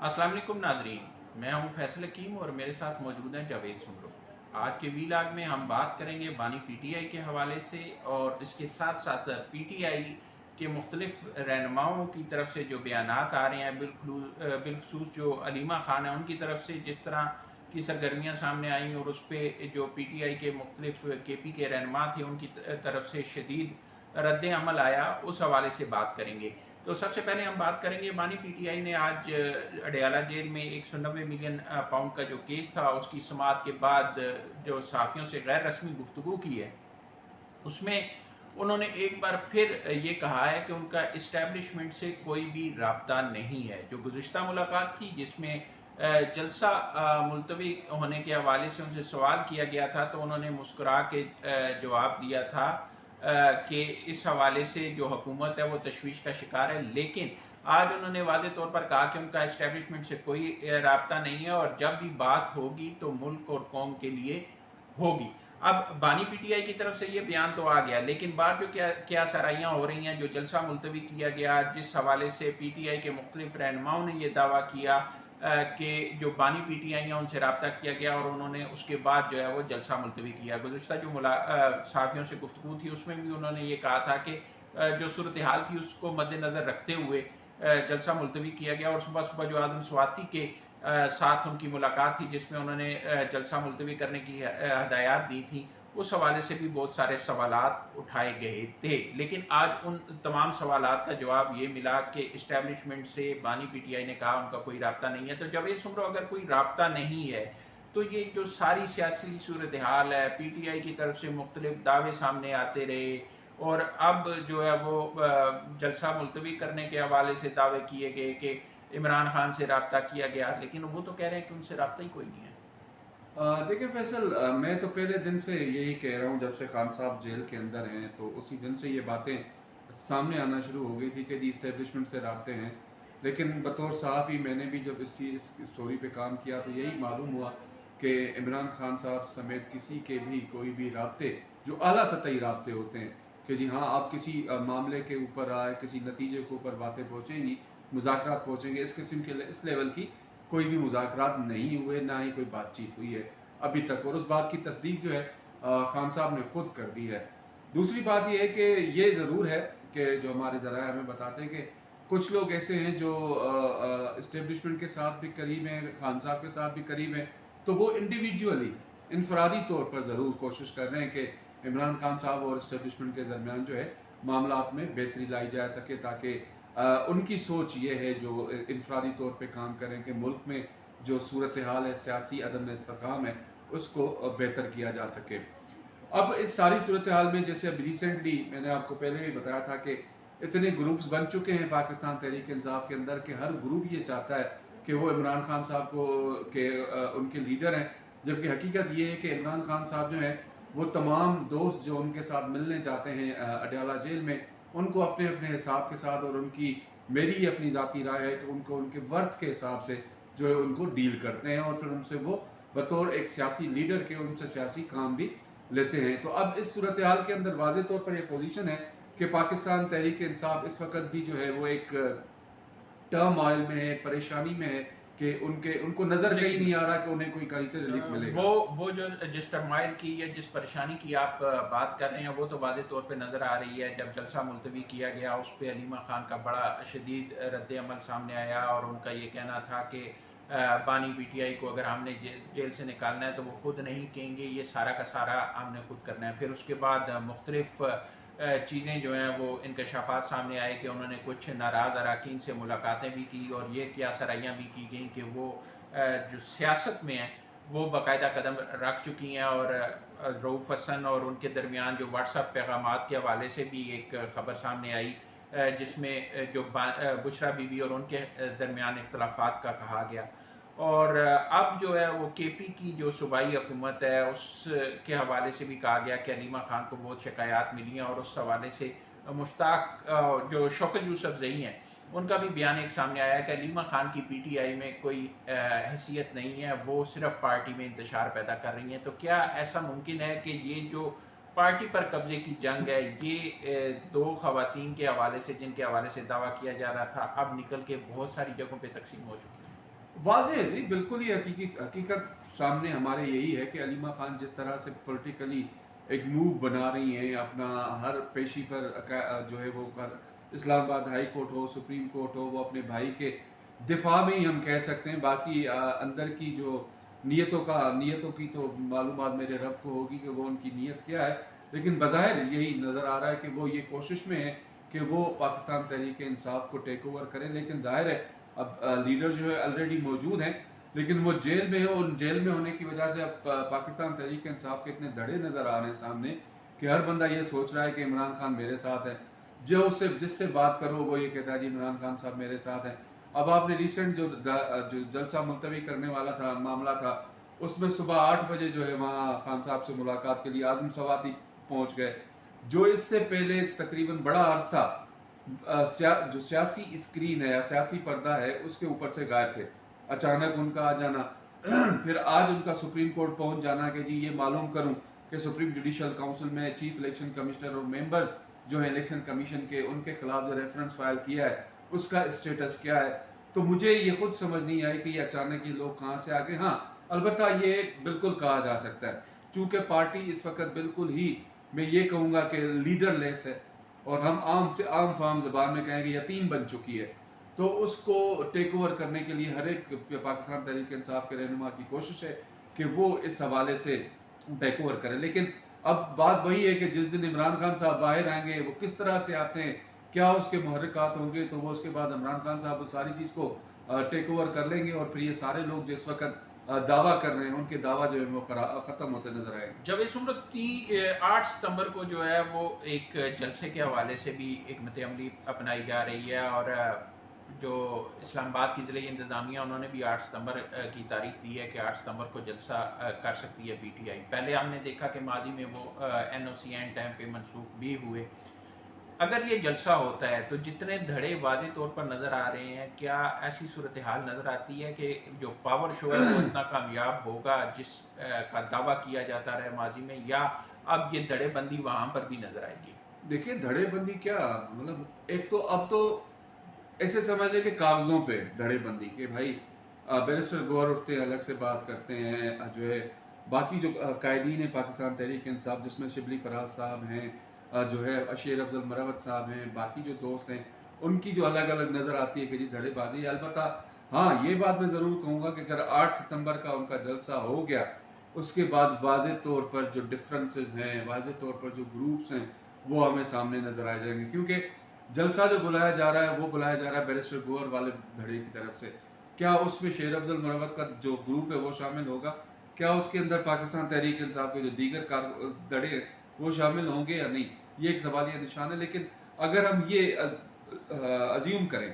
अस्सलाम वालेकुम नाजरीन, मैं हूं फैसल हकीम और मेरे साथ मौजूद हैं जावेद सुमरो। आज के वीलाग में हम बात करेंगे बानी पीटीआई के हवाले से और इसके साथ साथ पीटीआई के मुख्तलिफ रहनुमाओं की तरफ से जो बयानात आ रहे हैं, बिलखसूस जो अलीमा खान है उनकी तरफ से जिस तरह की सरगर्मियाँ सामने आई और उस पर जो पीटीआई के मुख्तलिफ के पी के रहनुमा थे उनकी तरफ से शदीद रद्द अमल आया, उस हवाले से बात करेंगे। तो सबसे पहले हम बात करेंगे बानी पीटीआई ने आज अडयाला जेल में 190 मिलियन पाउंड का जो केस था उसकी समाअत के बाद जो सहाफ़ियों से गैर रस्मी गुफ्तगू की है, उसमें उन्होंने एक बार फिर ये कहा है कि उनका इस्टेब्लिशमेंट से कोई भी राब्ता नहीं है। जो गुज़िश्ता मुलाकात थी जिसमें जलसा मुलतवी होने के हवाले से उनसे सवाल किया गया था, तो उन्होंने मुस्कुरा के जवाब दिया था कि इस हवाले से जो हुकूमत है वो तशवीश का शिकार है, लेकिन आज उन्होंने वाज़ेह तौर पर कहा कि उनका इस्टेब्लिशमेंट से कोई राब्ता नहीं है और जब भी बात होगी तो मुल्क और कौम के लिए होगी। अब बानी पीटीआई की तरफ से ये बयान तो आ गया, लेकिन बाद जो क्या क्या सराहियाँ हो रही हैं, जो जलसा मुलतवी किया गया जिस हवाले से पीटीआई के मुख्तलिफ रहनुमाओं ने ये दावा किया कि जो बानी पीटीआई हैं उनसे रब्ता किया गया और उन्होंने उसके बाद जो है वो जलसा मुलतवी किया। गुज़िश्ता जो सहाफ़ियों से गुफ्तगू थी उसमें भी उन्होंने ये कहा था कि जो सूरत हाल थी उसको मद्देनज़र रखते हुए जलसा मुलतवी किया गया और सुबह सुबह जो आज़म स्वाति के साथ उनकी मुलाकात थी जिसमें उन्होंने जलसा मुलतवी करने की हदायत दी थी, उस हवाले से भी बहुत सारे सवालात उठाए गए थे। लेकिन आज उन तमाम सवालात का जवाब ये मिला कि इस्टेब्लिशमेंट से बानी पीटीआई ने कहा उनका कोई राब्ता नहीं है। तो जावेद सुमरो, अगर कोई राब्ता नहीं है तो ये जो सारी सियासी सूरत हाल है, पीटीआई की तरफ से मुख्तलिफ दावे सामने आते रहे और अब जो है वो जलसा मुलतवी करने के हवाले से दावे किए गए कि इमरान खान से रब्ता किया गया, लेकिन वो तो कह रहे हैं कि उनसे रब्ता ही कोई नहीं है। देखिए फैसल, मैं तो पहले दिन से यही कह रहा हूँ, जब से खान साहब जेल के अंदर हैं तो उसी दिन से ये बातें सामने आना शुरू हो गई थी कि जी इस्टेब्लिशमेंट से राब्ते हैं। लेकिन बतौर सहाफ़ी मैंने भी जब इस स्टोरी पे काम किया तो यही मालूम हुआ कि इमरान खान साहब समेत किसी के भी कोई भी राब्ते जो आला सतही राब्ते होते हैं कि जी हाँ, आप किसी मामले के ऊपर आए, किसी नतीजे के ऊपर बातें पहुँचेंगी, मुज़ाकरात पहुँचेंगे, इस किस्म के इस लेवल की कोई भी मुज़ाकरात नहीं हुए, ना ही कोई बातचीत हुई है अभी तक, और उस बात की तस्दीक जो है खान साहब ने खुद कर दी है। दूसरी बात ये है कि ये ज़रूर है कि जो हमारे ज़राए हमें बताते हैं कि कुछ लोग ऐसे हैं जो इस्टेब्लिशमेंट के साथ भी करीब हैं, खान साहब के साथ भी करीब हैं, तो वो इंडिविजुअली इनफरादी तौर पर ज़रूर कोशिश कर रहे हैं कि इमरान खान साहब और इस्टेब्लिशमेंट के दरमियान जो है मामलात में बेहतरी लाई जा सके, ताकि उनकी सोच ये है जो इनफरादी तौर पे काम करें कि मुल्क में जो सूरत हाल है, सियासी अदम इस्तेकाम है, उसको बेहतर किया जा सके। अब इस सारी सूरत हाल में जैसे अभी रिसेंटली मैंने आपको पहले भी बताया था कि इतने ग्रुप्स बन चुके हैं पाकिस्तान तहरीक इंसाफ के अंदर कि हर ग्रुप ये चाहता है कि वो इमरान खान साहब को के उनके लीडर हैं, जबकि हकीकत ये है कि इमरान खान साहब जो हैं वो तमाम दोस्त जो उनके साथ मिलने जाते हैं अडयाला जेल में, उनको अपने अपने हिसाब के साथ, और उनकी मेरी अपनी ज़ाती राय है कि उनको उनके वर्थ के हिसाब से जो है उनको डील करते हैं और फिर उनसे वो बतौर एक सियासी लीडर के उनसे सियासी काम भी लेते हैं। तो अब इस सूरत हाल के अंदर वाज़ेह तौर पर यह पोजीशन है कि पाकिस्तान तहरीक इंसाफ इस वक्त भी जो है वो एक टर्म ऑयल में है, परेशानी में है कि उनको नज़र कहीं नहीं आ रहा कि उन्हें कोई कहीं से रिलीफ मिलेगा। वो जो जिस टर्माइल की या जिस परेशानी की आप बात कर रहे हैं वो तो वाज़ेह तौर पे नज़र आ रही है। जब जलसा मुलतवी किया गया उस पर अलीमा खान का बड़ा शदीद रद्द अमल सामने आया और उनका ये कहना था कि बानी पीटीआई को अगर हमने जेल से निकालना है तो वो खुद नहीं कहेंगे, ये सारा का सारा हमने खुद करना है। फिर उसके बाद मुख्तलिफ चीज़ें जो हैं वो इंकशाफात सामने आए कि उन्होंने कुछ नाराज़ अरकान से मुलाकातें भी की और ये क्या सराहियाँ भी की गई कि वो जो सियासत में हैं वो बाकायदा कदम रख चुकी हैं। और रऊफ़ हसन और उनके दरमियान जो व्हाट्सएप पैगामात के हवाले से भी एक ख़बर सामने आई जिसमें जो बुशरा बीबी और उनके दरमियान इख्तलाफात का कहा गया। और अब जो है वो केपी की जो सूबाई हुकूमत है उसके हवाले से भी कहा गया कि अलीमा खान को बहुत शिकायत मिली हैं और उस हवाले से मुश्ताक जो शौकत यूसुफ जई हैं उनका भी बयान एक सामने आया कि अलीमा खान की पीटीआई में कोई हैसियत नहीं है, वो सिर्फ पार्टी में इंतशार पैदा कर रही हैं। तो क्या ऐसा मुमकिन है कि ये जो पार्टी पर कब्जे की जंग है ये दो खवातीन के हवाले से जिनके हवाले से दावा किया जा रहा था अब निकल के बहुत सारी जगहों पे तकसीम हो चुकी है? वाज़ेह है जी, बिल्कुल ही हकीकत सामने हमारे यही है कि अलीमा खान जिस तरह से पॉलिटिकली एक मूव बना रही हैं, अपना हर पेशी पर जो है वो कर, इस्लामाबाद हाई कोर्ट हो, सुप्रीम कोर्ट हो, वो अपने भाई के दिफा में ही हम कह सकते हैं। बाकी अंदर की जो नियतों की तो मालूमात मेरे रब को होगी कि वो उनकी नीयत क्या है, लेकिन बज़ाहिर यही नज़र आ रहा है कि वो ये कोशिश में है कि वो पाकिस्तान तहरीक इंसाफ को टेक ओवर करें। लेकिन जाहिर है अब लीडर जो है ऑलरेडी मौजूद हैं, लेकिन वो जेल में है, और जेल में होने की वजह से अब पाकिस्तान तहरीक इंसाफ के इतने धड़े नज़र आ रहे हैं सामने कि हर बंदा ये सोच रहा है कि इमरान खान मेरे साथ है। जो उससे जिससे बात करो वो ये कहता है जी इमरान खान साहब मेरे साथ हैं। अब आपने रिसेंट जो जलसा मुलतवी करने वाला था मामला था, उसमें सुबह 8 बजे जो है वहाँ खान साहब से मुलाकात के लिए आजम सवाती पहुँच गए, जो इससे पहले तकरीबन बड़ा अरसा जो सियासी स्क्रीन है या सियासी पर्दा है उसके ऊपर से गायब थे। अचानक उनका आ जाना फिर आज उनका सुप्रीम कोर्ट पहुंच जाना कि जी ये मालूम करूं कि सुप्रीम जुडिशल काउंसिल में चीफ इलेक्शन कमिश्नर और मेंबर्स जो है इलेक्शन कमीशन के, उनके खिलाफ जो रेफरेंस फाइल किया है उसका स्टेटस क्या है। तो मुझे ये खुद समझ नहीं आई कि ये अचानक ये लोग कहाँ से आ गए। हाँ, अलबत्ता ये बिल्कुल कहा जा सकता है क्योंकि पार्टी इस वक्त बिल्कुल ही, मैं ये कहूँगा कि लीडरलेस है, और हम आम फाम ज़बान में कहेंगे यतीम बन चुकी है। तो उसको टेक ओवर करने के लिए हर एक पाकिस्तान तहरीक इंसाफ के रहनुमा की कोशिश है कि वो इस हवाले से टेक ओवर करें। लेकिन अब बात वही है कि जिस दिन इमरान खान साहब बाहर आएंगे वो किस तरह से आते हैं, क्या उसके मुहर्रिकात होंगे, तो वो उसके बाद इमरान खान साहब उस सारी चीज़ को टेक ओवर कर लेंगे, और फिर ये सारे लोग जिस वक्त दावा कर रहे हैं उनके दावा जो है वो ख़त्म होते नजर आएंगे। जब इस उम्र 8 सितंबर को जो है वो एक जलसे के हवाले से भी हिकमत अमली अपनाई जा रही है, और जो इस्लामाबाद की ज़िले इंतज़ामिया उन्होंने भी 8 सितंबर की तारीख दी है कि 8 सितंबर को जलसा कर सकती है PTI। पहले हमने देखा कि माजी में वो NOC एंड टाइम पे मनसूख भी हुए। अगर ये जलसा होता है तो जितने धड़े वाज़े तौर पर नज़र आ रहे हैं, क्या ऐसी सूरत हाल नज़र आती है कि जो पावर शो है वो इतना कामयाब होगा जिस का दावा किया जाता रहा माजी में, या अब ये धड़ेबंदी वहाँ पर भी नज़र आएगी? देखिए धड़ेबंदी क्या, मतलब एक तो अब तो ऐसे समझ लें कि कागजों पे धड़ेबंदी के भाई बैरिस्टर गौर उठते हैं, अलग से बात करते हैं, जो है बाकी जो कायदीन है पाकिस्तान तहरीक इंसाफ जिसमें शिबली फराज साहब हैं, जो है अशेर अफजल मरवत साहब हैं, बाकी जो दोस्त हैं उनकी जो अलग अलग नज़र आती है कि जी धड़ेबाजी। अलबत्ता हाँ, ये बात मैं ज़रूर कहूँगा कि अगर 8 सितंबर का उनका जलसा हो गया उसके बाद वाज़े तौर पर जो डिफरेंसेस हैं, वाज़े तौर पर जो ग्रुप्स हैं वो हमें सामने नज़र आ जाएंगे, क्योंकि जलसा जो बुलाया जा रहा है वो बुलाया जा रहा है बैरिस्टर गौर वाले धड़े की तरफ से। क्या उसमें शेर अफजल मरवत का जो ग्रुप है वो शामिल होगा? क्या उसके अंदर पाकिस्तान तहरीक इंसाफ के जो दीगर धड़े हैं वो शामिल होंगे या नहीं, ये एक सवालिया निशान है। लेकिन अगर हम ये अज्यूम करें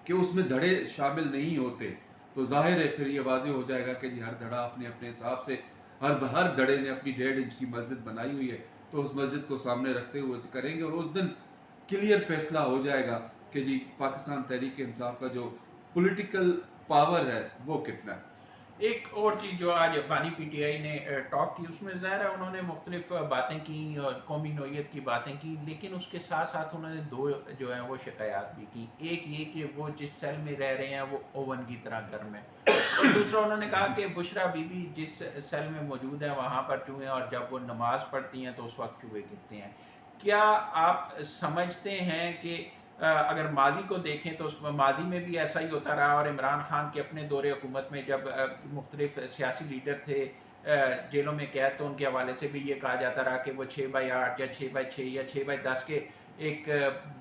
कि उसमें धड़े शामिल नहीं होते तो जाहिर है फिर ये वाज़ेह हो जाएगा कि जी हर धड़ा अपने अपने हिसाब से, हर धड़े ने अपनी 1.5 इंच की मस्जिद बनाई हुई है, तो उस मस्जिद को सामने रखते हुए करेंगे, और उस दिन क्लियर फैसला हो जाएगा कि जी पाकिस्तान तहरीक इंसाफ का जो पॉलिटिकल पावर है वो कितना है। एक और चीज़ जो आज बानी PTI ने टॉक की, उसमें ज़ाहिर है उन्होंने मुख्तलिफ बातें की और कौमी नौइयत की बातें की, लेकिन उसके साथ साथ उन्होंने दो जो है वो शिकायत भी की। एक ये कि वो जिस सेल में रह रहे हैं वो ओवन की तरह गर्म है, और दूसरा उन्होंने कहा कि बुशरा बीबी जिस सेल में मौजूद है वहाँ पर चूहे, और जब वो नमाज पढ़ती हैं तो उस वक्त चूहे गिरते हैं। क्या आप समझते हैं कि अगर माजी को देखें तो उस माजी में भी ऐसा ही होता रहा, और इमरान खान के अपने दौरे हुकूमत में जब मुख्तलिफ सियासी लीडर थे जेलों में कैद, तो उनके हवाले से भी ये कहा जाता रहा कि वो 6/8 या 6/6 या 6/10 के एक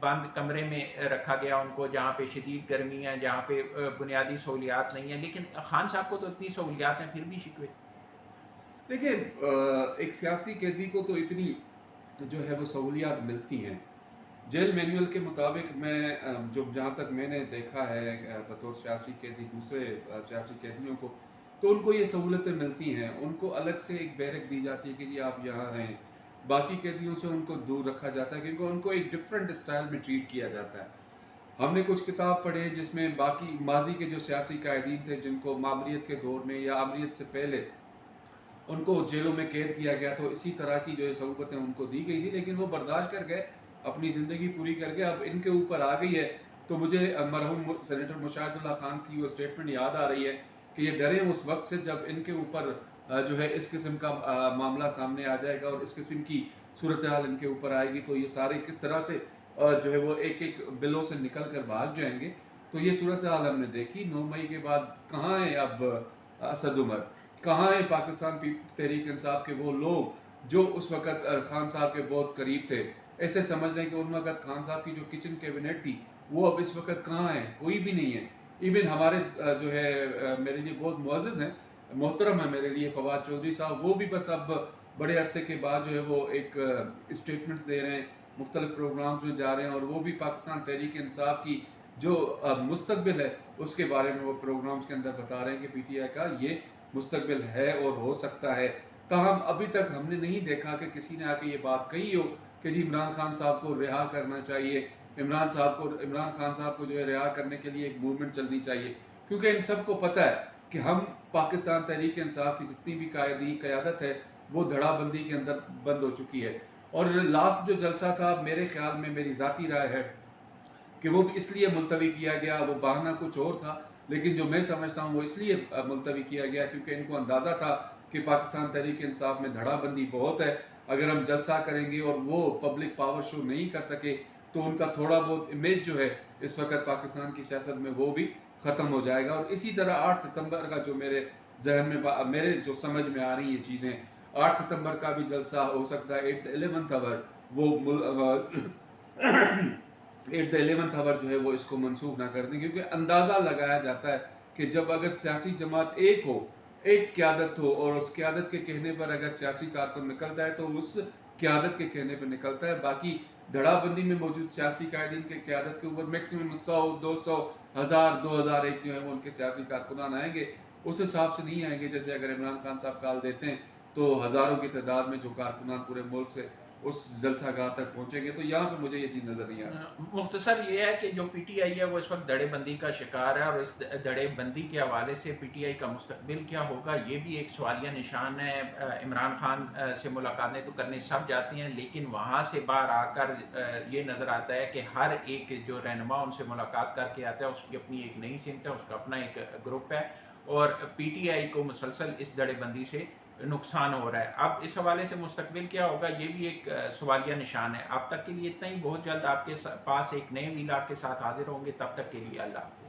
बंद कमरे में रखा गया उनको, जहाँ पे शदीद गर्मी है, जहाँ पे बुनियादी सहूलियात नहीं है। लेकिन खान साहब को तो इतनी सहूलियात हैं, फिर भी शिकवे। देखिए एक सियासी कैदी को तो इतनी जो है वो सहूलियात मिलती हैं। जेल मैनुअल के मुताबिक मैं जो जहाँ तक मैंने देखा है बतौर सियासी कैदी दूसरे सियासी कैदियों को, तो उनको ये सहूलतें मिलती हैं। उनको अलग से एक बैरक दी जाती है कि जी आप यहाँ रहें, बाकी कैदियों से उनको दूर रखा जाता है क्योंकि उनको एक डिफरेंट स्टाइल में ट्रीट किया जाता है। हमने कुछ किताब पढ़े जिसमें बाकी माजी के जो सियासी कायदीन थे जिनको मामरियत के दौर में या अमरीत से पहले उनको जेलों में कैद किया गया, तो इसी तरह की जो सहूलतें उनको दी गई थी, लेकिन वो बर्दाश्त कर गए, अपनी ज़िंदगी पूरी करके अब इनके ऊपर आ गई है تو مجھے مرحوم سینیٹر مشاہد اللہ خان کی وہ اسٹیٹمنٹ یاد آ رہی ہے کہ یہ ڈریں اس وقت سے جب ان کے اوپر جو ہے اس قسم کا معاملہ سامنے آ جائے گا اور اس قسم کی صورتحال ان کے اوپر آئے گی تو یہ سارے کس طرح سے جو ہے وہ ایک ایک بلوں سے نکل کر بھاگ جائیں گے. تو یہ صورتحال ہم نے دیکھی. 9 مئی کے بعد کہاں ہیں اب اسد عمر, کہاں ہیں پاکستان تحریک انصاف کے وہ لوگ جو اس وقت خان صاحب کے بہت قریب تھے. ایسے سمجھ لیں کہ ان وقت خان صاحب کی جو کچن کیبنٹ تھی وہ اب اس وقت کہاں ہے؟ کوئی بھی نہیں ہے. ایون ہمارے جو ہے میرے لیے بہت معزز ہیں, محترم ہے میرے لیے فواد چودھری صاحب, وہ بھی بس اب بڑے عرصے کے بعد جو ہے وہ ایک اسٹیٹمنٹس دے رہے ہیں, مختلف پروگرامز میں جا رہے ہیں, اور وہ بھی پاکستان تحریک انصاف کی جو مستقبل ہے اس کے بارے میں وہ پروگرامز کے اندر بتا رہے ہیں کہ پی ٹی آئی کا یہ مستقبل ہے اور ہو سکتا ہے. تاہم ابھی تک ہم نے نہیں دیکھا کہ کسی نے آ کے یہ بات کہی ہو کہ جی عمران خان صاحب کو رہا کرنا چاہیے, عمران خان صاحب کو جو ہے رہا کرنے کے لیے ایک موومنٹ چلنی چاہیے. کیونکہ ان سب کو پتہ ہے کہ ہم پاکستان تحریک انصاف کی جتنی بھی قیادت ہے وہ دھڑا بندی کے اندر بند ہو چکی ہے. اور لاسٹ جو جلسہ تھا میرے خیال میں, میری ذاتی رائے ہے کہ وہ بھی اس لیے ملتوی کیا گیا, وہ بہانہ کچھ اور تھا, لیکن جو میں سمجھتا ہوں وہ اس لیے ملتوی کیا گیا کیونکہ ان کو اندازہ تھا کہ پاکستان تحریک انصاف میں دھڑا بندی بہت ہے. اگر ہم جلسہ کریں گے اور وہ پبلک پاور شو نہیں کر سکے تو ان کا تھوڑا بہت امیج جو ہے اس وقت پاکستان کی سیاست میں وہ بھی ختم ہو جائے گا. اور اسی طرح 8 ستمبر کا جو میرے ذہن میں میرے جو سمجھ میں آ رہی یہ چیزیں, 8 ستمبر کا بھی جلسہ ہو سکتا ہے ایٹ دا 11th آور, وہ ایٹ دا 11th آور جو ہے وہ اس کو منسوخ نہ کر دیں. کیونکہ اندازہ لگایا جاتا ہے کہ جب اگر سیاسی جماعت ایک ہو, ایک قیادت ہو, اور اس قیادت کے کہنے پر اگر سیاسی کارکن نکلتا ہے تو اس قیادت کے کہنے پر نکلتا ہے. باقی دھڑا بندی میں موجود سیاسی قائدین کے قیادت کے اوپر میکسیمم 100 200 1000 2001 جو ہے وہ ان کے سیاسی کارکنان آئیں گے. اس حساب سے نہیں آئیں گے جیسے اگر عمران خان صاحب کال دیتے ہیں تو ہزاروں کی تعداد میں جو کارکنان پورے ملک سے اس جلسہ گاہ تک پہنچیں گے. تو یہاں پہ مجھے یہ چیز نظر نہیں آ رہی. مختصر یہ ہے کہ جو پی ٹی آئی ہے وہ اس وقت دھڑے بندی کا شکار ہے, اور اس دھڑے بندی کے حوالے سے پی ٹی آئی کا مستقبل کیا ہوگا یہ بھی ایک سوالیہ نشان ہے. عمران خان سے ملاقاتیں تو کرنے سب جاتی ہیں, لیکن وہاں سے باہر آ کر یہ نظر آتا ہے کہ ہر ایک جو رہنما ان سے ملاقات کر کے آتا ہے اس کی اپنی ایک نئی سمت ہے, اس کا اپنا ایک گروپ ہے, اور پی ٹی آئی کو مسلسل اس دھڑے بندی سے نقصان ہو رہا ہے. اب اس حوالے سے مستقبل کیا ہوگا یہ بھی ایک سوالیہ نشان ہے. اب تک کے لیے اتنا ہی. بہت جلد آپ کے پاس ایک نئے ویلاگ کے ساتھ حاضر ہوں گے. تب تک کے لیے اللہ حافظ.